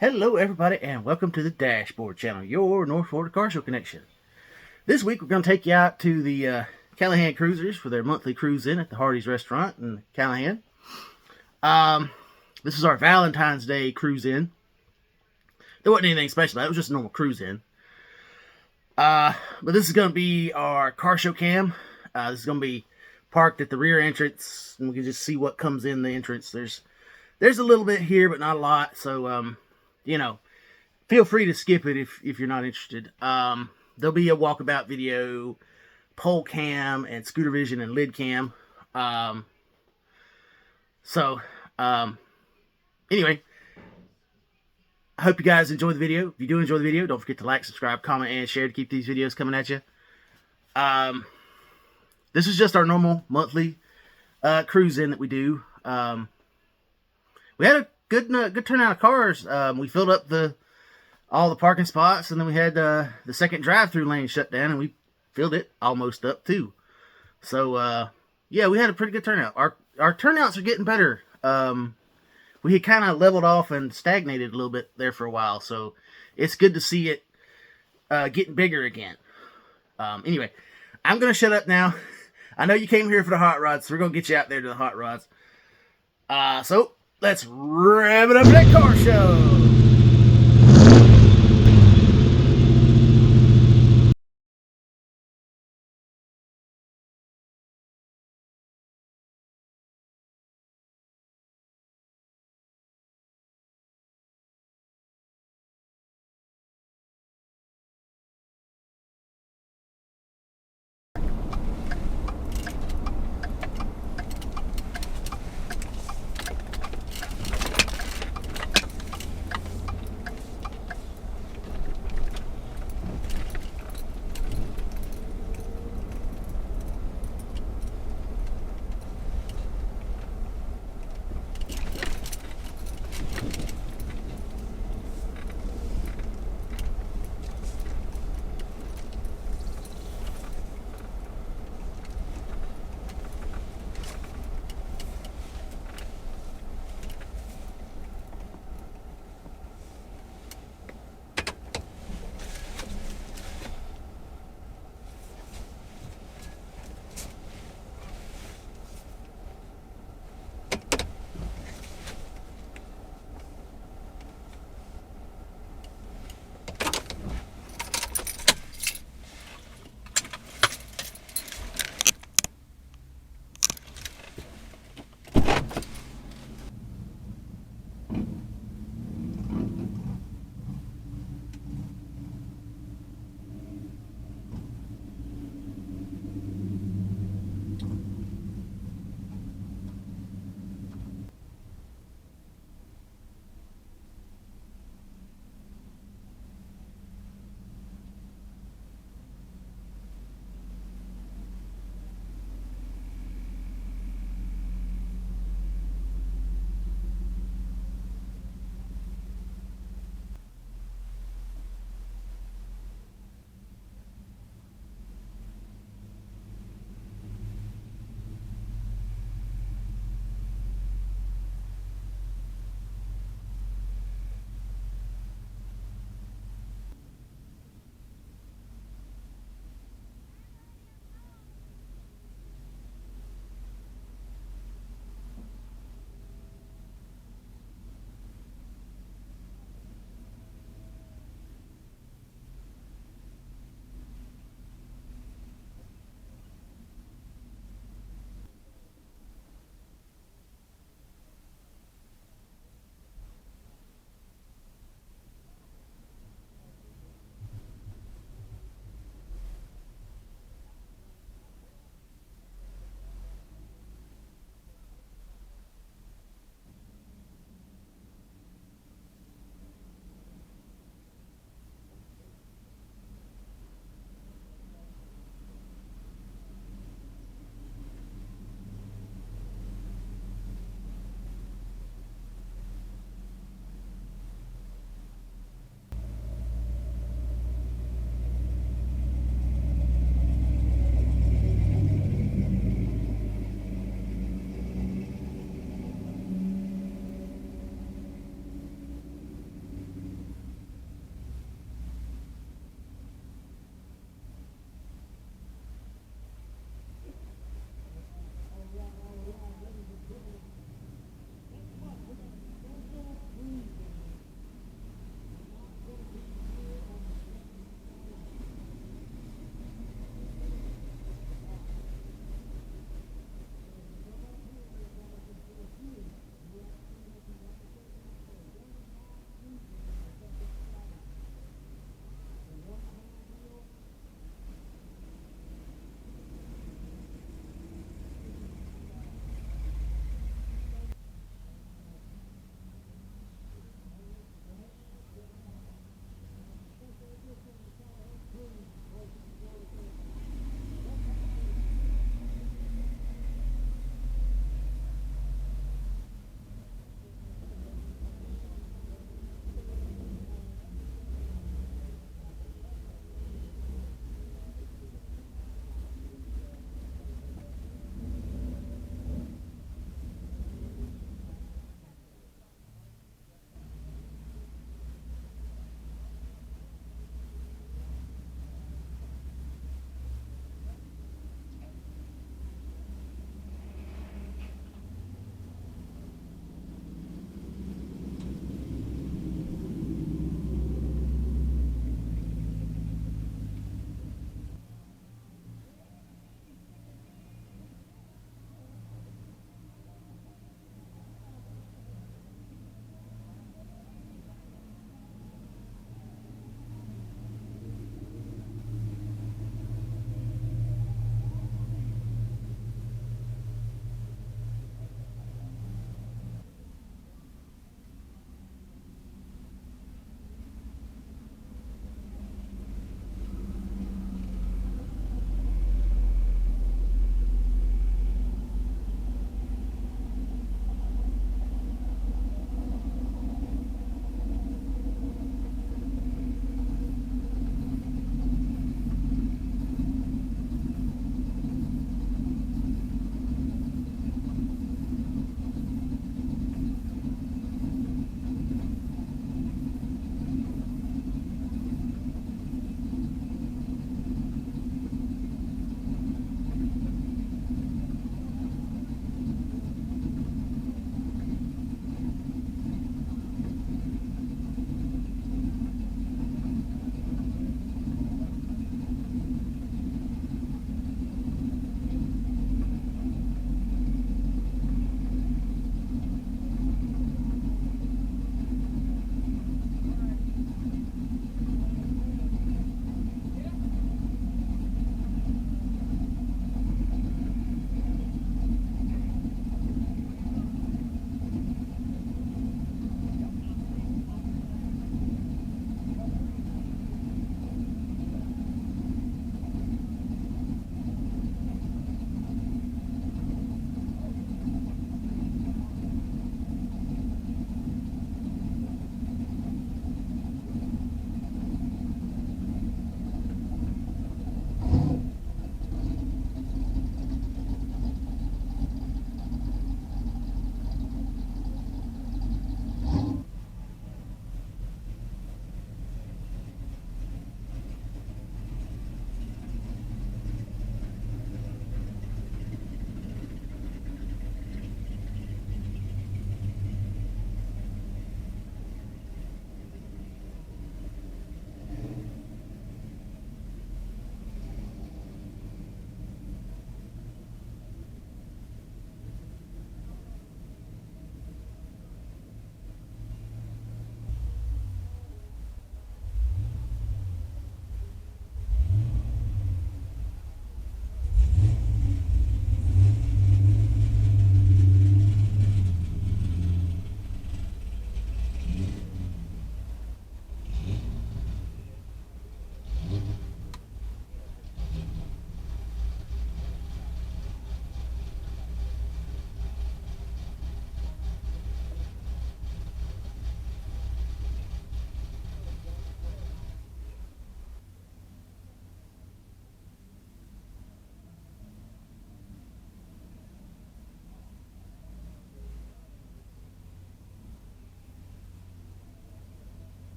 Hello everybody and welcome to the Dashboard Channel, your North Florida car show connection. This week we're going to take you out to the Callahan Cruisers for their monthly cruise in at the Hardee's restaurant in Callahan. This is our Valentine's Day cruise in. There wasn't anything special, it was just a normal cruise in. But this is going to be our car show cam. This is going to be parked at the rear entrance and we can just see what comes in the entrance. There's a little bit here but not a lot, so you know, feel free to skip it if you're not interested. There'll be a walkabout video, pole cam, and scooter vision and lid cam. Anyway, I hope you guys enjoy the video. If you do enjoy the video, don't forget to like, subscribe, comment, and share to keep these videos coming at you. This is just our normal monthly cruise in that we do. We had a good turnout of cars. We filled up all the parking spots, and then we had the second drive-through lane shut down, and we filled it almost up too. So yeah, we had a pretty good turnout. Our turnouts are getting better. We had kind of leveled off and stagnated a little bit there for a while, so it's good to see it getting bigger again. Anyway, I'm gonna shut up now. I know you came here for the hot rods, so we're gonna get you out there to the hot rods. So let's rev it up to that car show.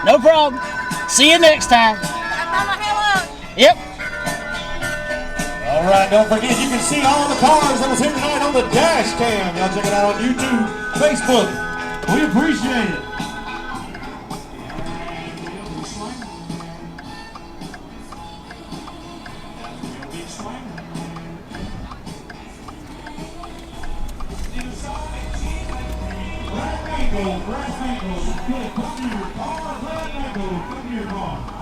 No problem. See you next time. Yep. All right, don't forget you can see all the cars that was here tonight on the dash cam. Y'all check it out on YouTube, Facebook. We appreciate it. Brass ankles, good. Come to your car, brass ankles, come to your car.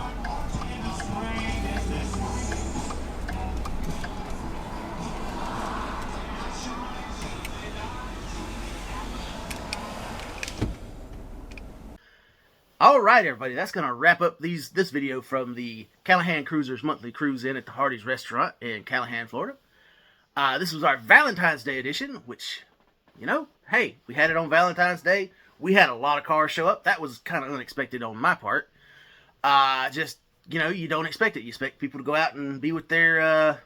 All right, everybody, that's going to wrap up this video from the Callahan Cruisers monthly cruise in at the Hardee's restaurant in Callahan, Florida. This was our Valentine's Day edition, which, you know, hey, we had it on Valentine's Day. We had a lot of cars show up. That was kind of unexpected on my part. Just, you know, you don't expect it. You expect people to go out and be with their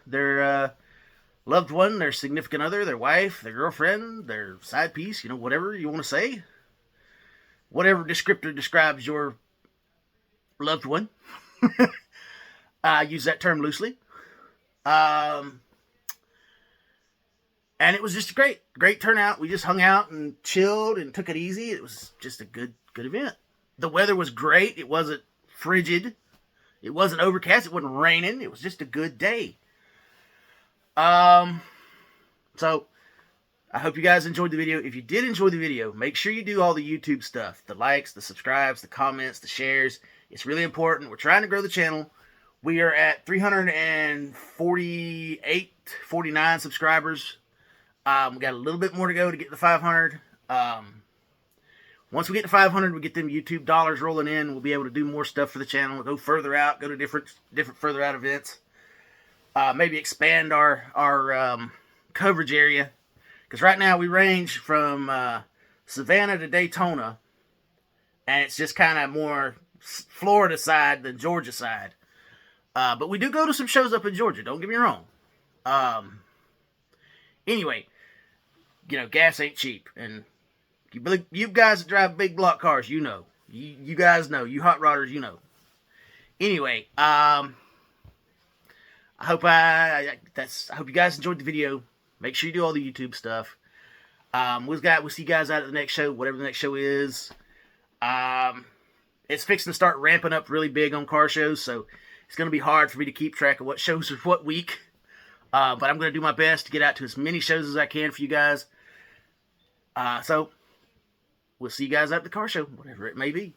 loved one, their significant other, their wife, their girlfriend, their side piece, you know, whatever you want to say. Whatever descriptor describes your loved one. Use that term loosely. And it was just a great turnout. We just hung out and chilled and took it easy. It was just a good event. The weather was great. It wasn't frigid. It wasn't overcast. It wasn't raining. It was just a good day. So I hope you guys enjoyed the video. If you did enjoy the video, make sure you do all the YouTube stuff. The likes, the subscribes, the comments, the shares. It's really important. We're trying to grow the channel. We are at 348, 49 subscribers. We got a little bit more to go to get to 500. Once we get to 500, we get them YouTube dollars rolling in. We'll be able to do more stuff for the channel. We'll go further out, go to different further out events. Maybe expand our coverage area. Because right now we range from Savannah to Daytona. And it's just kind of more Florida side than Georgia side. But we do go to some shows up in Georgia. Don't get me wrong. Anyway, you know, gas ain't cheap. And you guys that drive big block cars, you know. You guys know. You hot rodders, you know. Anyway, I hope you guys enjoyed the video. Make sure you do all the YouTube stuff. We'll see you guys out at the next show, whatever the next show is. It's fixing to start ramping up really big on car shows, so it's going to be hard for me to keep track of what shows are what week. But I'm going to do my best to get out to as many shows as I can for you guys. So, we'll see you guys at the car show, whatever it may be.